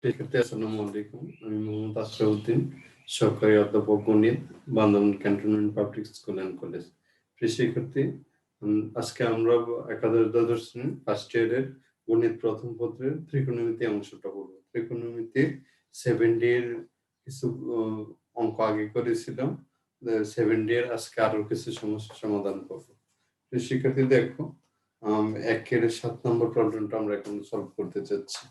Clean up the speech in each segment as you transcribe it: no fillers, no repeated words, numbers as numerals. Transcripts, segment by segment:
শিক্ষার্থী আসসালামু আলাইকুম। আমি মোহাম্মদ আশরাফুদ্দিন, সহকারী অধ্যাপক গণিত, Bandarban cantonment public school and college. প্রিয় শিক্ষার্থী, আজকে আমরা একাদশ দ্বাদশ শ্রেণী ফার্স্ট ইয়ারের গণিত প্রথম পত্রের ত্রিকোণমিতি অংশটা পড়ব। ত্রিকোণমিতির 7D এর কিছু অঙ্ক আগে করেছিলাম। 7D এর আজকে আরো কিছু সমস্যা সমাধান করবো। প্রিয় শিক্ষার্থী দেখো, 1 এর 7 নম্বর প্রবলেমটা আমরা এখন সলভ করতে চাচ্ছি।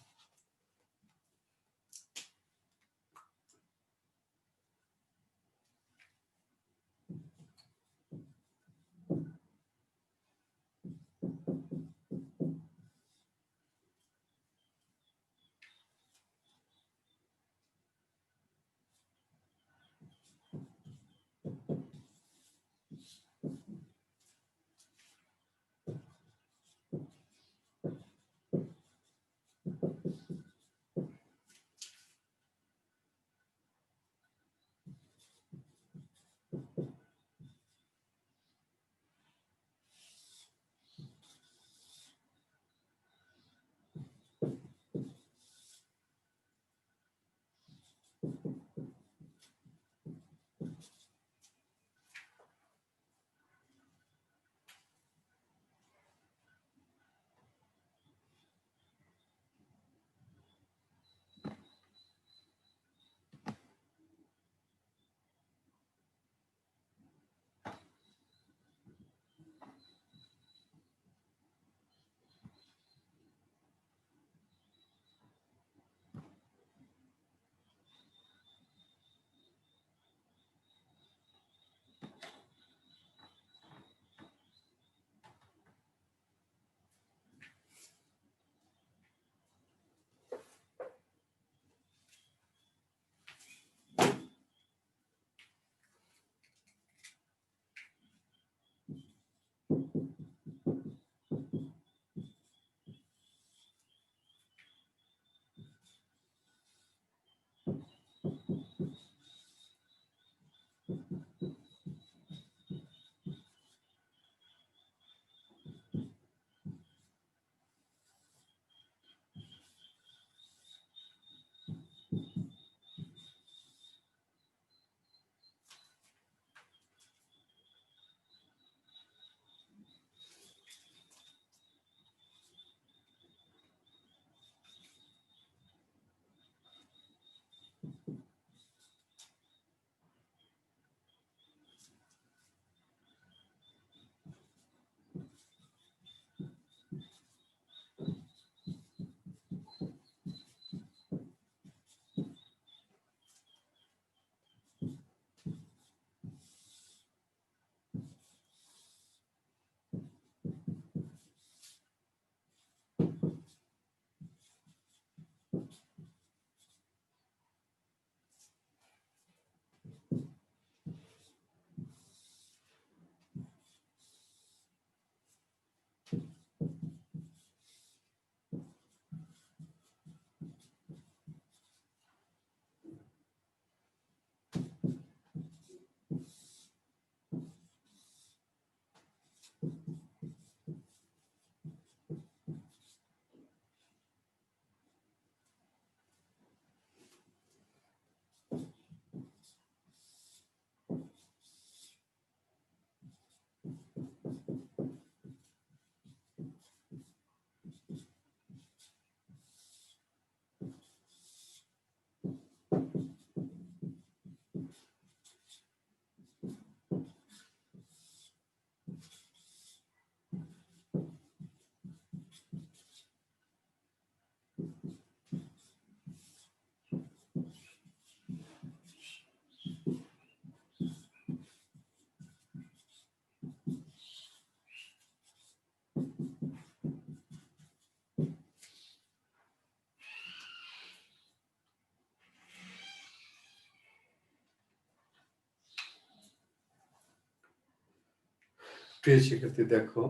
প্রিয় শিক্ষার্থী দেখো,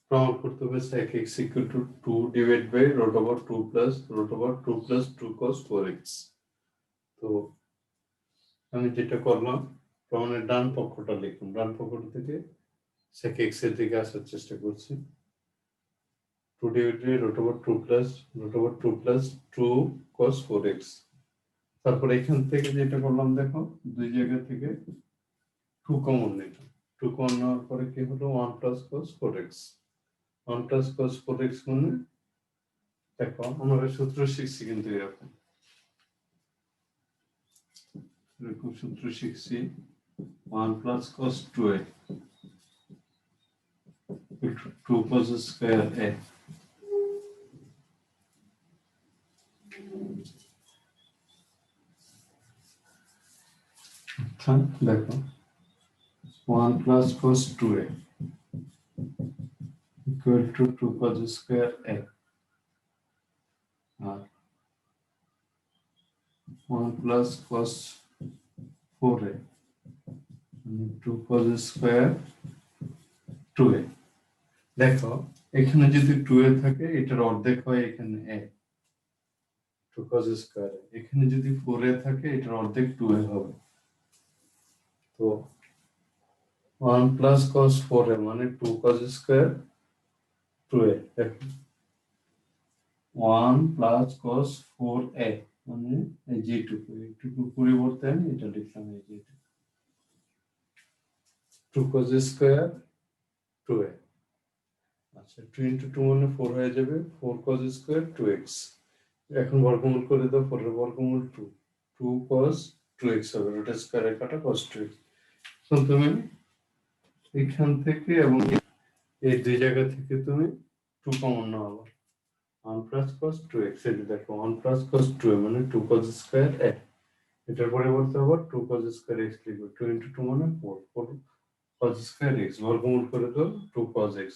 প্রমাণ করতে হবে sec x equal to 2 divided by root over 2 plus 2 cos 4x। তো আমি যেটা করলাম, প্রমাণের ডান পক্ষটা লিখলাম, ডান পক্ষ থেকে sec x এর দিকে আসার চেষ্টা করছি। 2 ডিভাইডেড √2 cos 4x। তারপর এখান থেকে যেটা করলাম দেখো, দুই জায়গা থেকে 2 কমন নিলাম। 2 কমন নেওয়ার পরে কি হলো, 1 cos 4x। 1 cos 4x মানে দেখো আমরা সূত্র শিখছি কিন্তু এরকম সূত্র শিখছি 1 cos 2a 2 cos square a। দেখো 1 cos 2a equal to 2 cos square a R 1 cos 4a 2 cos square 2a। দেখো এখানে যদি 2a থাকে এটার অর্ধেক হয় এখানে a 2 cos square। এখানে যদি 4a থাকে এটার অর্ধেক 2a হবে। তো 1 cos 4a মানে 2 cos square 2a। দেখো 1 cos 4a মানে এই যেটুকুর পরিবর্তে আমি এটা লিখলাম এই যে 2 cos square 2a। আচ্ছা 2 into 2 মানে 4 হয়ে যাবে 4 cos square 2x। এখন বর্গমূল করে দাও, 4 এর বর্গমূল 2 cos 2x হবে, রুট স্কয়ারে কাটা cos 2x। এখন তুমি এখান থেকে এবং এই দুই জায়গা থেকে তুমি 2 কমন নাও, আবার 1 cos 2x। এই দেখো 1 cos 2a মানে 2 cos square a। এটার পরিবর্তে আবার 2 cos square x লিখবে। 2 into 2 মানে 4 cos square x, বর্গমূল করে দাও 2 cos x।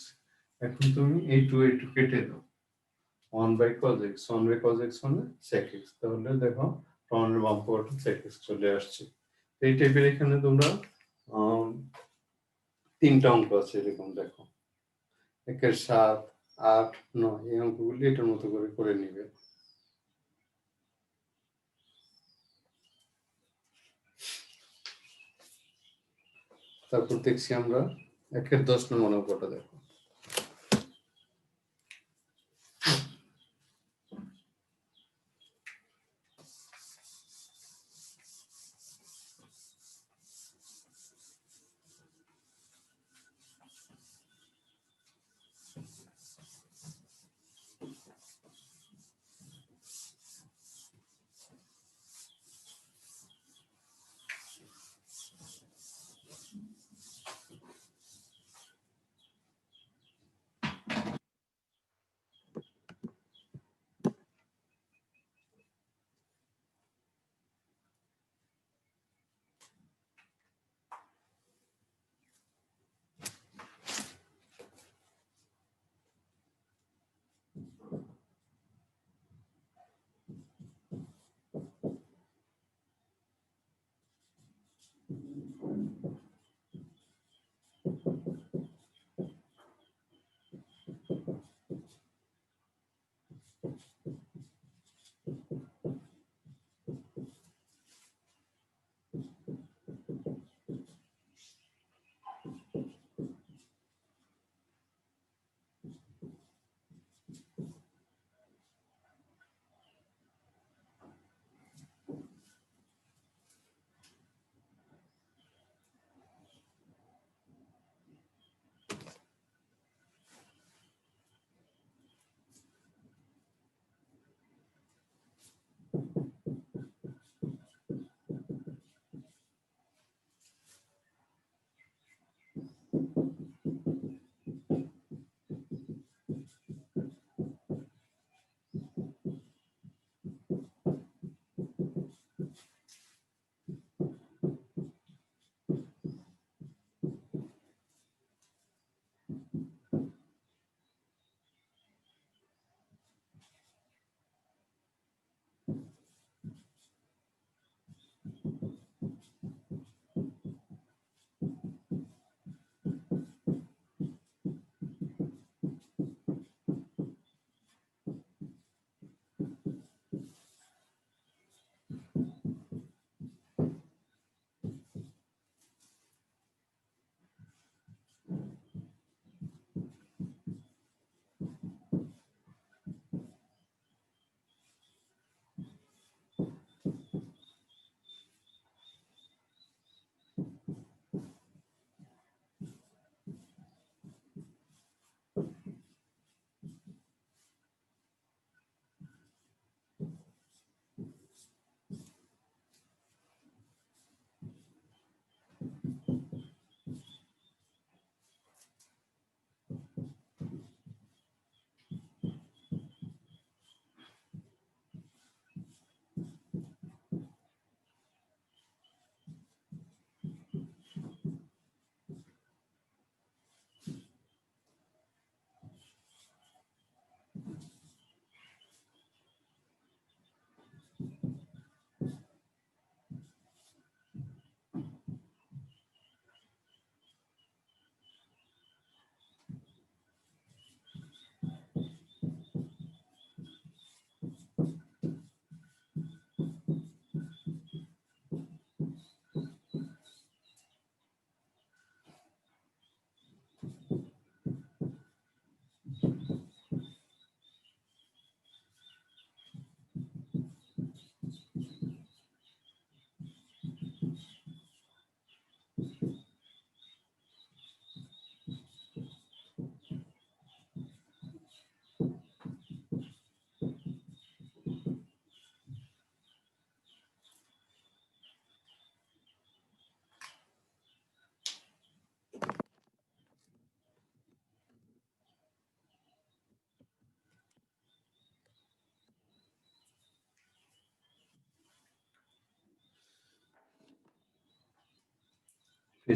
এখন তুমি এই 2 কেটে দাও, 1 by cos x মানে sec x। তাহলে দেখো প্রমাণের বাম পাশে sec x চলে আসছে। এই টাইপের এখানে তোমরা তিনটা অঙ্ক আছে এরকম, দেখো 1 7 8 9 এই অঙ্কগুলি এটার মতো করে করে নিবে। তারপর দেখছি আমরা 10 নম্বর অঙ্কটা, দেখো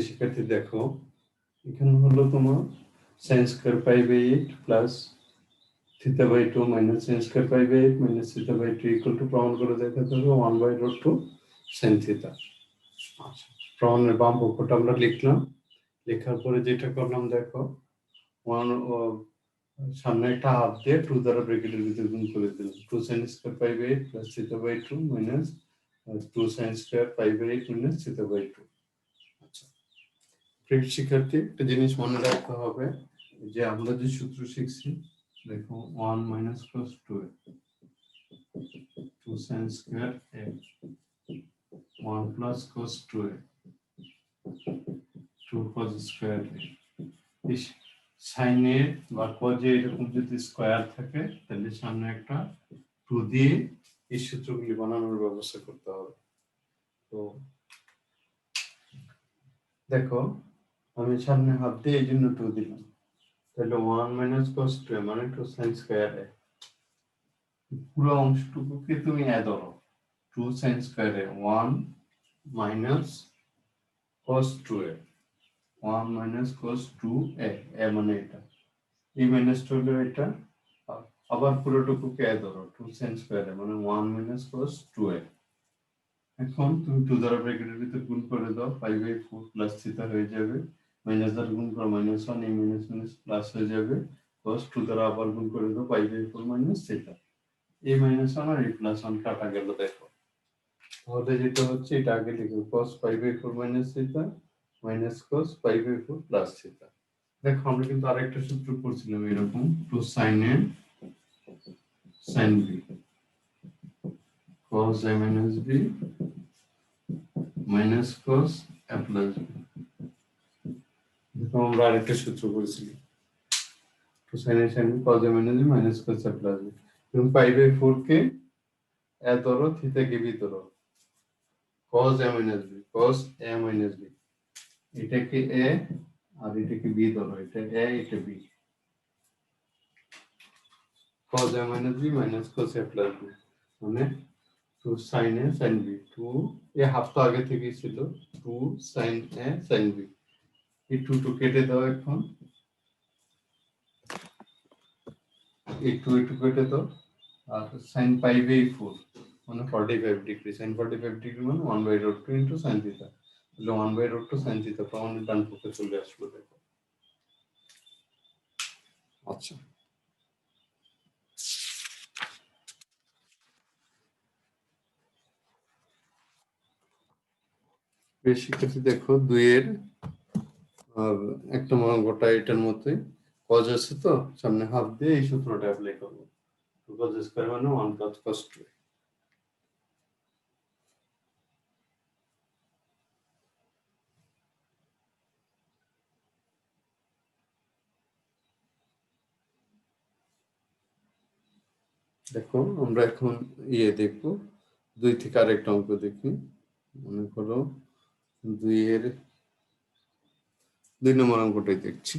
শিক্ষার্থী দেখো এখানে হলো তোমার sin square pi by 8 plus theta by 2 minus sin square pi by 8 minus theta by 2 equal to প্রমাণ করে দেখাতে হবে 1/√2 sin থিটা। আচ্ছা, প্রমাণের বাম পক্ষটা আমরা লিখলাম, লেখার পরে যেটা করলাম দেখো 1 সামনে একটা হাফ দিয়ে 2 দ্বারা ব্র্যাকেটের ভিতরে গুণ করে দিলাম 2 sin square pi by 8 plus theta by 2 minus 2 sin square pi by 8 minus theta by 2। আচ্ছা, প্রিয় শিক্ষার্থী একটা জিনিস মনে রাখতে হবে যে আমরা যে সূত্র শিখছি দেখো 1 minus cos 2 2 sin square a 1 plus cos 2a 2 cos square a। এই সাইনে বা কজে এরকম যদি স্কয়ার থাকে তাহলে সামনে একটা 2 দিয়ে এই সূত্রগুলি বানানোর ব্যবস্থা করতে হবে। তো দেখো আমি সামনে হাফ দিয়ে এই জন্য 2 দিলাম, তাহলে 1 মাইনাস cos 2 মানে 2 sin স্কয়ার a। পুরো অংশটুকুকে তুমি এ ধরো 2 sin square a 1 minus cos 2a 1 minus cos 2a a মানে এটা, এই মাইনাসটা হলো এটা, আবার পুরোটুকুকে এ ধরো 2 sin স্কয়ার a মানে 1 মাইনাস cos 2a। এখন তুমি 2 দ্বারা ব্র্যাকেটের ভিতর গুণ করে দাও পাই বাই 4 প্লাস থিটা হয়ে যাবে, মাইনাস দ্বারা গুণ করো মাইনাস 1 এই মাইনাস মাইনাস প্লাস হয়ে যাবে, cos 2 দ্বারা আবার গুণ করে দাও পাই বাই 4 মাইনাস থিটা, এই মাইনাস 1 আর এই প্লাস 1 কাটা গেল। দেখো তাহলে যেটা হচ্ছে এটা আগে লিখো cos pi by 4 minus theta minus cos pi by 4 plus theta. দেখো আমরা কিন্তু আরেকটা সূত্র করছিলাম এরকম 2 sin a sin b cos a minus b minus cos a plus b। দেখো আমরা আরেকটা সূত্র করেছিলাম 2 sin a sin b cos a minus b minus cos a plus b। তুমি পাই বাই 4 কে a ধরো, থিটা কে b ধরো, cos a minus b cos a minus b, এটাকে a আর এটাকে b ধরো, এটা a এটা b, cos a minus b minus cos a plus b মানে 2 sin a sin b 2 A half তো আগে থেকেই ছিল 2 sin a sin b, এই 2 টু কেটে দাও, এখন এই 2 একটু কেটে দাও, আর sin পাই বাই 4 মানে 45 ডিগ্রি, sin 45 ডিগ্রি মানে 1/√2 ইনটু sin থিটা, তাহলে 1/√2 sin থিটা প্রমাণের ডান পক্ষে চলে আসলো। দেখো আচ্ছা, বেশ শিক্ষার্থী দেখো 2 এর আর একটা অঙ্কটা এটার মধ্যে cos আছে তো সামনে হাফ দিয়ে এই সূত্রটা অ্যাপ্লাই করব, 2 cos স্কয়ার মানে 1 plus cos 2। দেখো আমরা এখন দেখবো 2 থেকে আরেকটা অঙ্ক দেখি, মনে করো 2 এর 2 নম্বর অঙ্কটাই দেখছি।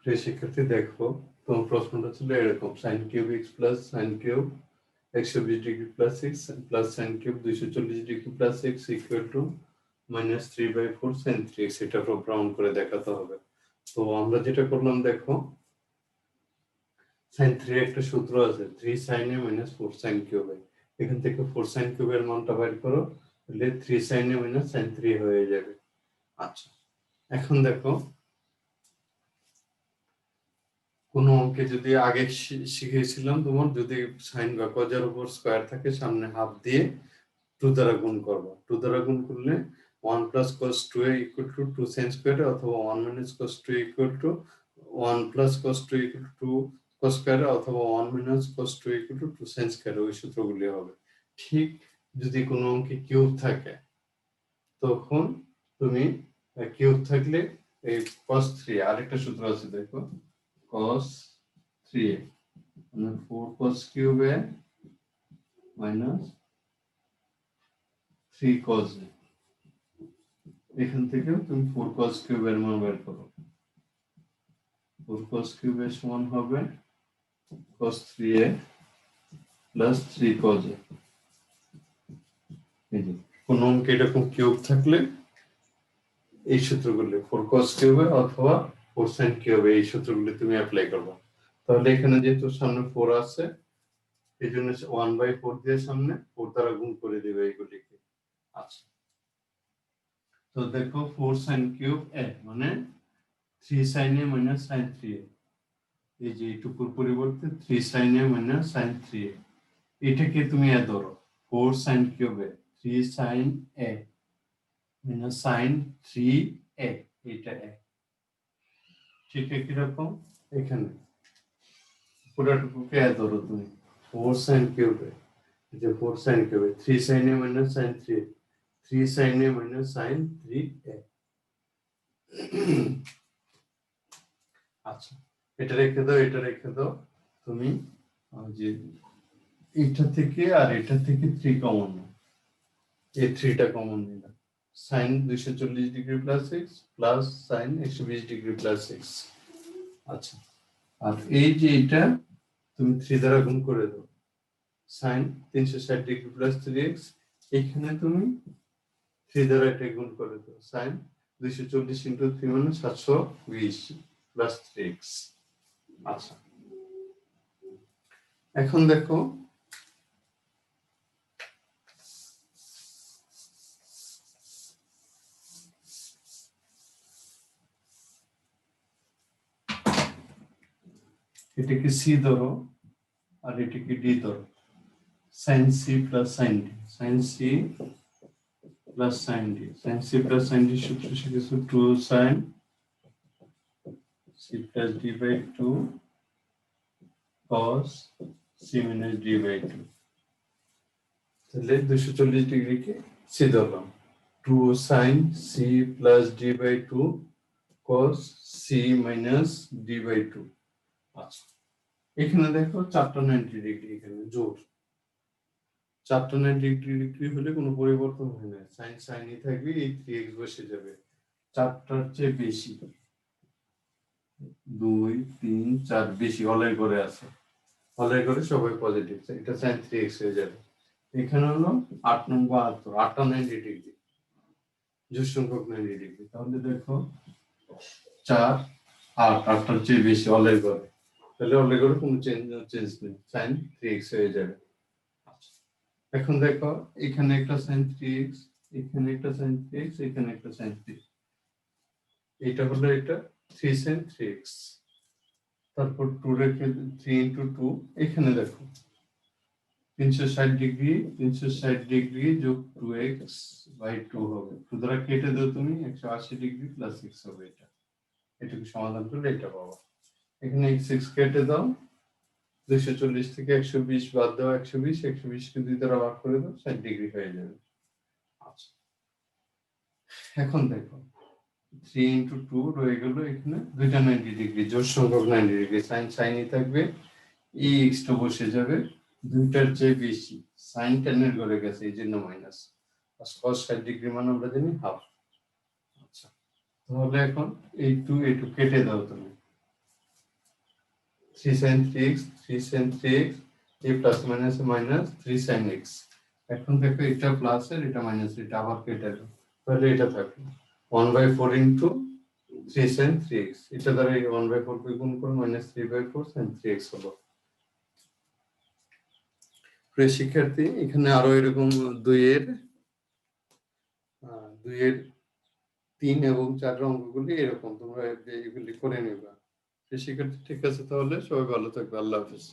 প্রিয় শিক্ষার্থী দেখো, তোমার প্রশ্নটা ছিল এরকম: sine cube x plus sine cube 120 degree plus x plus sine cube 240 degree plus x equal to -3/4 sine 3x। এটা প্রমাণ করে দেখাতে হবে। তো আমরা যেটা করলাম দেখো, সাইন 3 একটা সূত্র আছে, 3 sin a minus 4 sin cube a। এখান থেকে 4 sin cube এর মানটা বের করো, তাহলে 3 sin a minus sin 3 হয়ে যাবে। আচ্ছা, এখন দেখো, কোনো অঙ্কে যদি আগে শিখেছিলাম তোমার, যদি সাইন বা কজের উপর স্কয়ার থাকে সামনে হাফ দিয়ে 2 দ্বারা গুণ করবা। 2 দ্বারা গুণ করলে 1 plus cos 2a equal to 2 sin square, অথবা 1 minus cos 2 equal to 1 plus cos 2 equal to 2 cos square, অথবা 1 minus cos 2 equal to 2 sin square। ওই সূত্রগুলি হবে। ঠিক যদি কোনো অঙ্কে কিউব থাকে, তখন তুমি কিউব থাকলে এই cos 3, আরেকটা সূত্র আছে দেখো, cos 3a মানে 4 cos cube a minus 3 cos a। এখান থেকে তুমি 4 cos cube এর মান বের করো। 4 cos cube এর সমান হবে cos 3a plus 3 cos a। এই যে কোন অঙ্কে এরকম কিউব থাকলে এই সূত্রগুলি 4 cos cube অথবা 4 sin cube, এই সূত্রগুলি তুমি অ্যাপ্লাই করবে। তাহলে এখানে যেহেতু সামনে 4 আছে, এই জন্য 1/4 দিয়ে সামনে 4 দ্বারা গুণ করে দিবে এইগুলিকে। আচ্ছা, তো দেখো 4 sin cube a মানে 3 sin a minus sin 3a। এই যে এইটুকুর পরিবর্তে 3 sin a minus sin 3a, এটাকে তুমি এ ধরো 4 sin cube a 3 sin a minus sin 3a, এটা a। ঠিক একই রকম এখানে পুরোটুকুকে এ ধরো তুমি 4 sin cube a, এই যে 4 sin cube a 3 sin a minus sin 3a, 3 sin a minus sin 3a। আচ্ছা, এটা রেখে দাও, এটা রেখে দাও। তুমি যে এটা থেকে আর এটা থেকে 3 কমন নাও, এই 3টা কমন নিলাম। sin 240 degree plus x plus sin 120 degree plus x। আচ্ছা, আর এই যে এটা তুমি 3 দ্বারা গুণ করে দাও, sin 360 ডিগ্রি প্লাস 3x। এখানে তুমি 3 দ্বারা এটা গুণ করে দাও, sin 240 ইনটু 3 মানে 720 প্লাস 3x। আচ্ছা, এখন দেখো, এটাকে সি ধরো আর এটাকে ডি ধরো। sin c plus sin d, sin c plus sin d, sin c plus sin d সূত্র শিখেছো 2 sin c plus d by 2 cos c minus d by 2। তাহলে 240 ডিগ্রিকে সি ধরলাম, 2 sin c plus d by 2 cos c minus d by 2। আচ্ছা, এখানে দেখো 4টা 90 degree, এখানে জোর 4টা 90 ডিগ্রি হলে কোনো পরিবর্তন হয় না, সাইন সাইনই থাকবে, এই 3x বসে যাবে। 4টার চেয়ে বেশি, 2 3 4 বেশি হলের ঘরে আছে, হলের ঘরে সবাই পজিটিভ, এটা সাইন 3x হয়ে যাবে। এখানে হলো 8 নম্বর 8টা 90 ডিগ্রি, জোড় সংখ্যক 90 ডিগ্রি। তাহলে দেখো 4 8, 8টার চেয়ে বেশি হলের ঘরে, তাহলে হলের ঘরে কোনো চেঞ্জ নেই, সাইন 3x হয়ে যাবে। এখন দেখো, এখানে একটা sin 3x, এখানে একটা sin 3x, এখানে একটা sin 3, এটা হলো এটা 3 sin 3x। তারপর 2 রেখে 3 into 2, এখানে দেখো 360 ডিগ্রি, 360 ডিগ্রি যোগ 2x বাই 2 হবে। 2 দ্বারা কেটে দাও তুমি, 180 ডিগ্রি প্লাস x হবে। এটাকে সমাধান করলে এটা পাবো। এখানে x কেটে দাও, 240 থেকে 120 বাদ দাও, 120 কে 2 দ্বারা ভাগ করে দাও, 60 ডিগ্রি হয়ে যাবে। আচ্ছা, এখন দেখো 3 into 2 রয়ে গেল, এখানে দুইটা 90 ডিগ্রি, জোড় সংখ্যক 90 ডিগ্রি, সাইন সাইনই থাকবে, এই x টা বসে যাবে, দুইটার চেয়ে বেশি, সাইন 10 এর ঘরে গেছে, এই জন্য মাইনাস, আর cos 60 ডিগ্রি মানে আমরা জানি হাফ। আচ্ছা, তাহলে এখন এই 2 কেটে দাও তুমি, 3 sin 3x, 3 sin 3x, এই plus minus minus 3 sin x। এখন দেখো এটা প্লাস এর এটা মাইনাস, এটা আবার কেটে দাও, তাহলে এটা থাকবে 1/4 ইনটু 3 sin 3x। এটা দ্বারা 1/4 কে গুণ করে মাইনাস 3/4 sin 3x হলো। প্রিয় শিক্ষার্থী, এখানে আরো এরকম 2 এর 3 এবং 4 অঙ্কগুলি এরকম তোমরা এগুলি করে নেবা। প্রিয় শিক্ষার্থী, ঠিক আছে, তাহলে সবাই ভালো থাকবে। আল্লাহ হাফেজ।